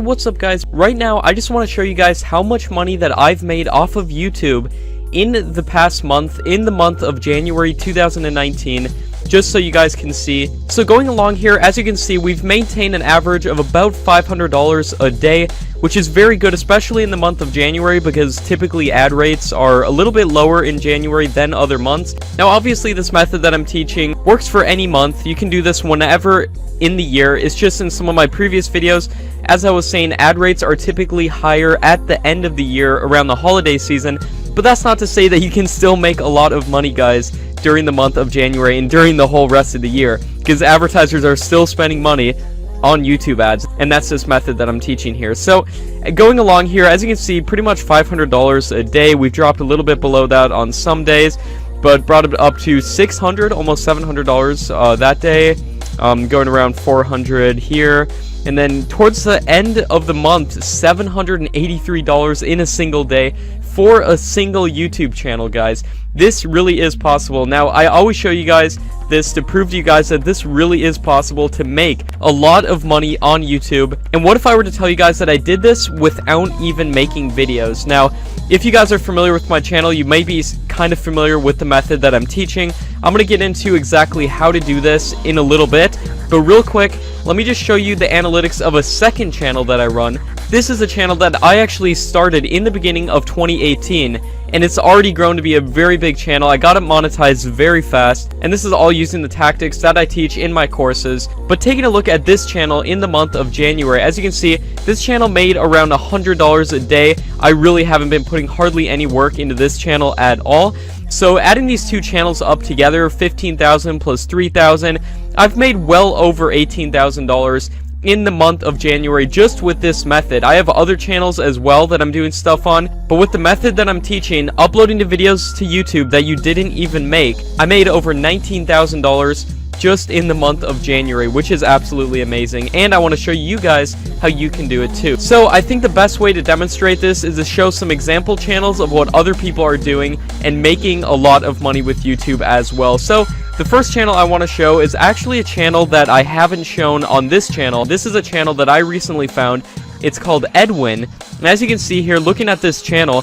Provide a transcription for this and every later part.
what's up guys? Right now I just want to show you guys how much money that I've made off of YouTube in the past month, in the month of January 2019, just so you guys can see. So going along here, as you can see, we've maintained an average of about $500 a day, which is very good, especially in the month of January, because typically ad rates are a little bit lower in January than other months. Now obviously this method that I'm teaching works for any month. You can do this whenever in the year. It's just in some of my previous videos, as I was saying, ad rates are typically higher at the end of the year around the holiday season, but that's not to say that you can still make a lot of money, guys, during the month of January and during the whole rest of the year, because advertisers are still spending money on YouTube ads, and that's this method that I'm teaching here. So going along here, as you can see, pretty much $500 a day. We've dropped a little bit below that on some days, but brought it up to $600, almost $700 that day, going around $400 here. And then towards the end of the month, $783 in a single day for a single YouTube channel, guys. This really is possible. Now, I always show you guys this to prove to you guys that this really is possible to make a lot of money on YouTube. And what if I were to tell you guys that I did this without even making videos? Now, if you guys are familiar with my channel, you may be kind of familiar with the method that I'm teaching. I'm going to get into exactly how to do this in a little bit, but real quick, let me just show you the analytics of a second channel that I run. This is a channel that I actually started in the beginning of 2018, and it's already grown to be a very big channel. I got it monetized very fast, and this is all using the tactics that I teach in my courses. But taking a look at this channel in the month of January, as you can see, this channel made around $100 a day. I really haven't been putting hardly any work into this channel at all. So adding these two channels up together, 15,000 plus 3,000, I've made well over $18,000 in the month of January just with this method. I have other channels as well that I'm doing stuff on, but with the method that I'm teaching, uploading the videos to YouTube that you didn't even make, I made over $19,000 just in the month of January, which is absolutely amazing, and I want to show you guys how you can do it too. So I think the best way to demonstrate this is to show some example channels of what other people are doing and making a lot of money with YouTube as well. So the first channel I want to show is actually a channel that I haven't shown on this channel. This is a channel that I recently found. It's called Edwin, and as you can see here, looking at this channel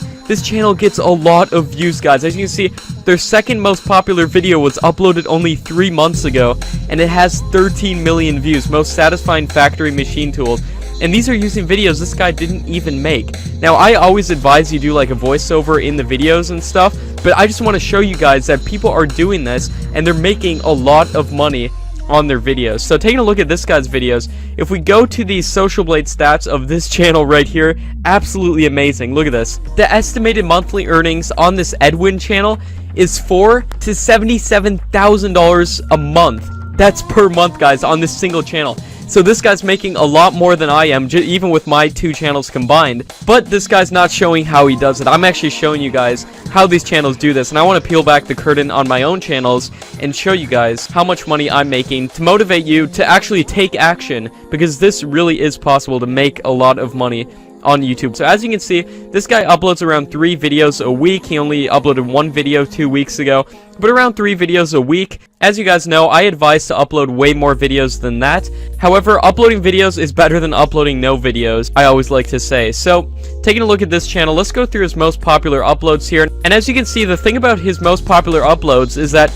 gets a lot of views, guys. As you can see, their second most popular video was uploaded only 3 months ago, and it has 13 million views. Most satisfying factory machine tools. And these are using videos this guy didn't even make. Now, I always advise you do like a voiceover in the videos and stuff, but I just want to show you guys that people are doing this, and they're making a lot of money on their videos. So taking a look at this guy's videos, if we go to the Social Blade stats of this channel right here, absolutely amazing. Look at this. The estimated monthly earnings on this Edwin channel is $4,000 to $77,000 a month. That's per month, guys, on this single channel. So this guy's making a lot more than I am, even with my two channels combined. But this guy's not showing how he does it. I'm actually showing you guys how these channels do this. And I want to peel back the curtain on my own channels and show you guys how much money I'm making to motivate you to actually take action. Because this really is possible to make a lot of money on YouTube. So as you can see, this guy uploads around 3 videos a week. He only uploaded 1 video 2 weeks ago, but around 3 videos a week. As you guys know, I advise to upload way more videos than that. However, uploading videos is better than uploading no videos, I always like to say. So taking a look at this channel, let's go through his most popular uploads here. And as you can see, the thing about his most popular uploads is that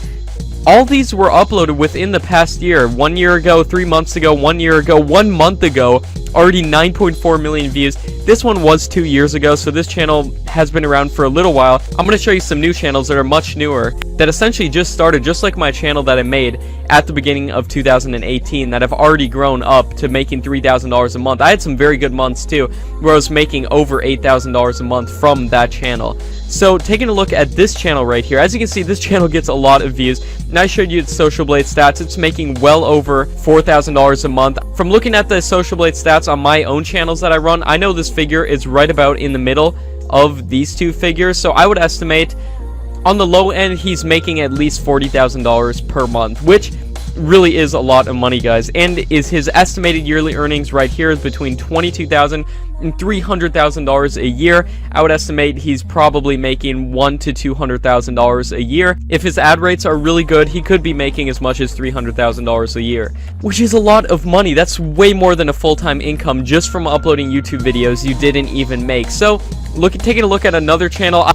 all these were uploaded within the past year. 1 year ago, 3 months ago, 1 year ago, 1 month ago, already 9.4 million views. This one was 2 years ago, so this channel has been around for a little while. I'm going to show you some new channels that are much newer, that essentially just started, just like my channel that I made at the beginning of 2018, that have already grown up to making $3,000 a month. I had some very good months too, where I was making over $8,000 a month from that channel. So taking a look at this channel right here, as you can see, this channel gets a lot of views. And I showed you its Social Blade stats. It's making well over $4,000 a month. From looking at the Social Blade stats on my own channels that I run, I know this figure is right about in the middle of these two figures. So I would estimate on the low end, he's making at least $40,000 per month, which really is a lot of money, guys. And his estimated yearly earnings right here is between $22,000 and $300,000 a year. I would estimate he's probably making $100,000 to $200,000 a year. If his ad rates are really good, he could be making as much as $300,000 a year, which is a lot of money. That's way more than a full-time income just from uploading YouTube videos you didn't even make. So taking a look at another channel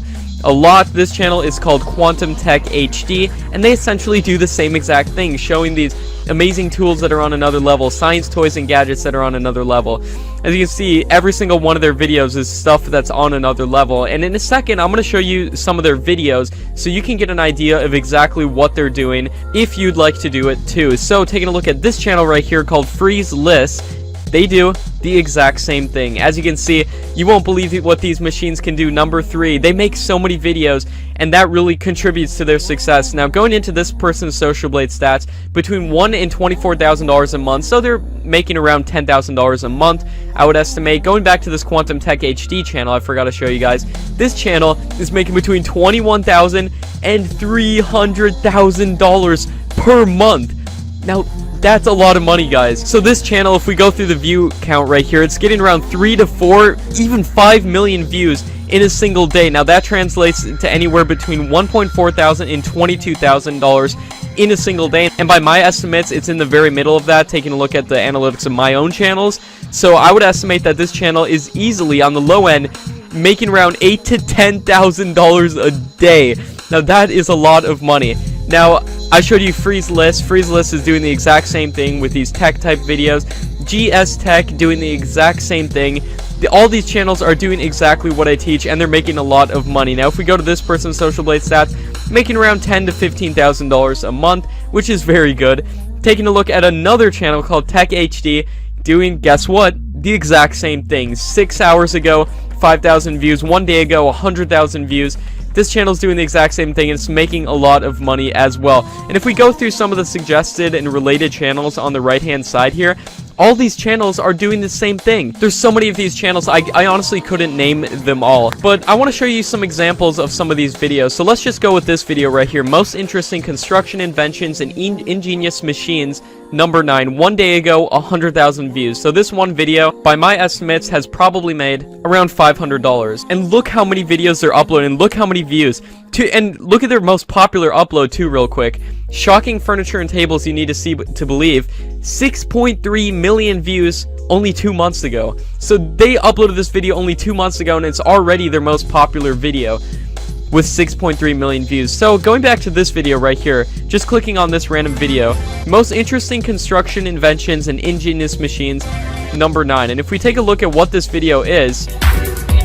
this channel is called Quantum Tech HD, and they essentially do the same exact thing, showing these amazing tools that are on another level, science toys and gadgets that are on another level. As you can see, every single one of their videos is stuff that's on another level, and in a second I'm going to show you some of their videos so you can get an idea of exactly what they're doing if you'd like to do it too. So taking a look at this channel right here called Freeze List, they do the exact same thing. As you can see, you won't believe what these machines can do. Number 3, they make so many videos, and that really contributes to their success. Now, going into this person's Social Blade stats, between $1,000 and $24,000 a month, so they're making around $10,000 a month, I would estimate. Going back to this Quantum Tech HD channel, I forgot to show you guys, this channel is making between $21,000 and $300,000 per month. Now, that's a lot of money, guys. So this channel, if we go through the view count right here, it's getting around 3 to 4, even 5 million views in a single day. Now that translates to anywhere between $1,400 and $22,000 in a single day. And by my estimates, it's in the very middle of that, taking a look at the analytics of my own channels. So I would estimate that this channel is easily, on the low end, making around $8,000 to $10,000 a day. Now that is a lot of money. Now, I showed you Freeze List. Freeze List is doing the exact same thing with these tech type videos. GS Tech doing the exact same thing. All these channels are doing exactly what I teach, and they're making a lot of money. Now, if we go to this person's Social Blade stats, making around $10,000 to $15,000 a month, which is very good. Taking a look at another channel called Tech HD, doing, guess what? The exact same thing. 6 hours ago, 5,000 views. 1 day ago, 100,000 views. This channel is doing the exact same thing, and it's making a lot of money as well. And if we go through some of the suggested and related channels on the right-hand side here, all these channels are doing the same thing. There's so many of these channels, I honestly couldn't name them all. But I want to show you some examples of some of these videos. So let's just go with this video right here. Most interesting construction inventions and ingenious machines, number 9. 1 day ago, 100,000 views. So this one video, by my estimates, has probably made around $500. And look how many videos they're uploading. Look how many views. And look at their most popular upload too, real quick. Shocking furniture and tables you need to see to believe. 6.3 million views only 2 months ago. So they uploaded this video only 2 months ago, and it's already their most popular video with 6.3 million views. So going back to this video right here, just clicking on this random video, most interesting construction inventions and ingenious machines, number 9. And if we take a look at what this video is,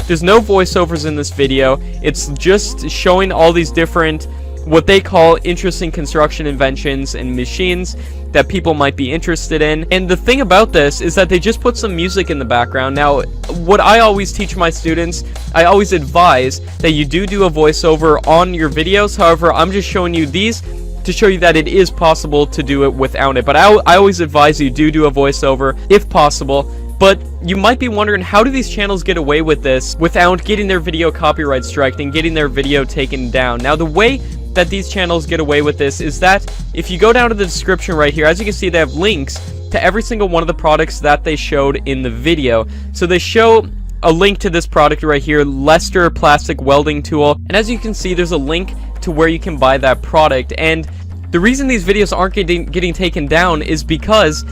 there's no voiceovers in this video. It's just showing all these different, what they call interesting construction inventions and machines that people might be interested in. And the thing about this is that they just put some music in the background. Now, what I always teach my students, I always advise that you do a voiceover on your videos. However, I'm just showing you these to show you that it is possible to do it without it. But I always advise you do a voiceover if possible. But you might be wondering, how do these channels get away with this without getting their video copyright striked and getting their video taken down? Now, the way that these channels get away with this is that if you go down to the description right here, as you can see, they have links to every single one of the products that they showed in the video. So they show a link to this product right here, Lester plastic welding tool, and as you can see, there's a link to where you can buy that product. And the reason these videos aren't getting taken down is because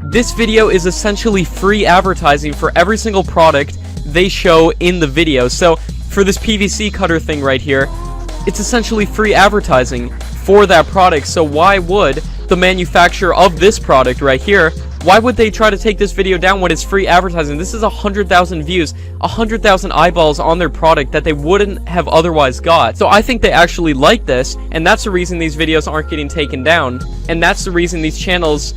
this video is essentially free advertising for every single product they show in the video. So for this PVC cutter thing right here, it's essentially free advertising for that product. So why would the manufacturer of this product right here, why would they try to take this video down when it's free advertising? This is 100,000 views, 100,000 eyeballs on their product that they wouldn't have otherwise got. So I think they actually like this, and that's the reason these videos aren't getting taken down, and that's the reason these channels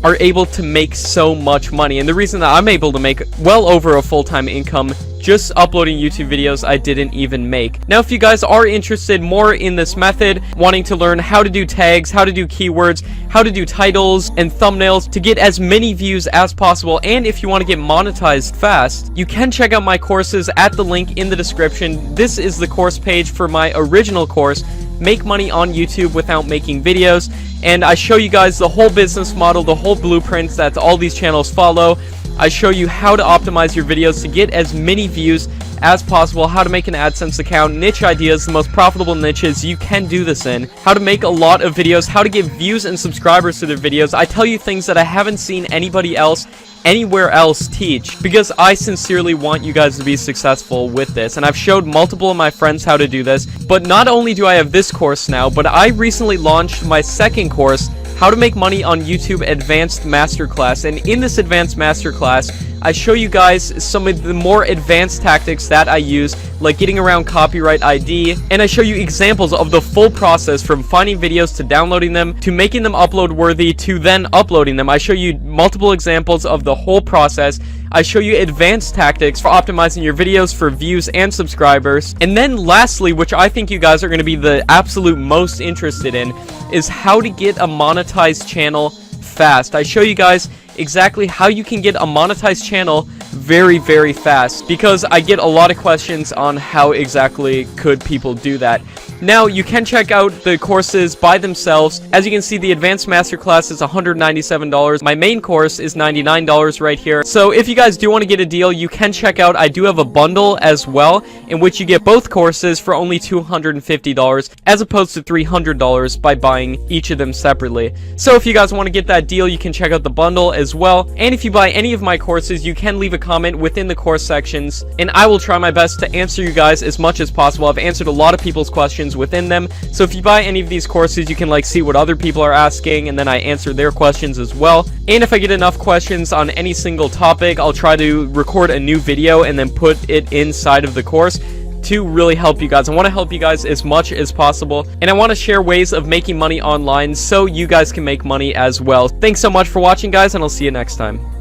are able to make so much money, and the reason that I'm able to make well over a full-time income just uploading YouTube videos I didn't even make. Now, if you guys are interested more in this method, wanting to learn how to do tags, how to do keywords, how to do titles and thumbnails to get as many views as possible, and if you want to get monetized fast, you can check out my courses at the link in the description. This is the course page for my original course, make money on YouTube without making videos, and I show you guys the whole business model, the whole blueprints that all these channels follow. I show you how to optimize your videos to get as many views as possible, how to make an AdSense account, niche ideas, the most profitable niches you can do this in, how to make a lot of videos, how to get views and subscribers to their videos. I tell you things that I haven't seen anybody else anywhere else teach, because I sincerely want you guys to be successful with this, and I've showed multiple of my friends how to do this. But not only do I have this course now, but I recently launched my second course, How to Make Money on YouTube Advanced Masterclass, and in this Advanced Masterclass, I show you guys some of the more advanced tactics that I use, like getting around copyright ID, and I show you examples of the full process from finding videos to downloading them, to making them upload worthy, to then uploading them. I show you multiple examples of the whole process. I show you advanced tactics for optimizing your videos for views and subscribers. And then lastly, which I think you guys are going to be the absolute most interested in, is how to get a monetized channel fast. I show you guys exactly how you can get a monetized channel very, very fast, because I get a lot of questions on how exactly could people do that. Now, you can check out the courses by themselves. As you can see, the Advanced Masterclass is $197. My main course is $99 right here. So if you guys do want to get a deal, you can check out, I do have a bundle as well, in which you get both courses for only $250, as opposed to $300 by buying each of them separately. So if you guys want to get that deal, you can check out the bundle as well. And if you buy any of my courses, you can leave a comment within the course sections, and I will try my best to answer you guys as much as possible. I've answered a lot of people's questions within them, so if you buy any of these courses, you can like see what other people are asking, and then I answer their questions as well. And if I get enough questions on any single topic, I'll try to record a new video and then put it inside of the course to really help you guys. I want to help you guys as much as possible, and I want to share ways of making money online so you guys can make money as well. Thanks so much for watching, guys, and I'll see you next time.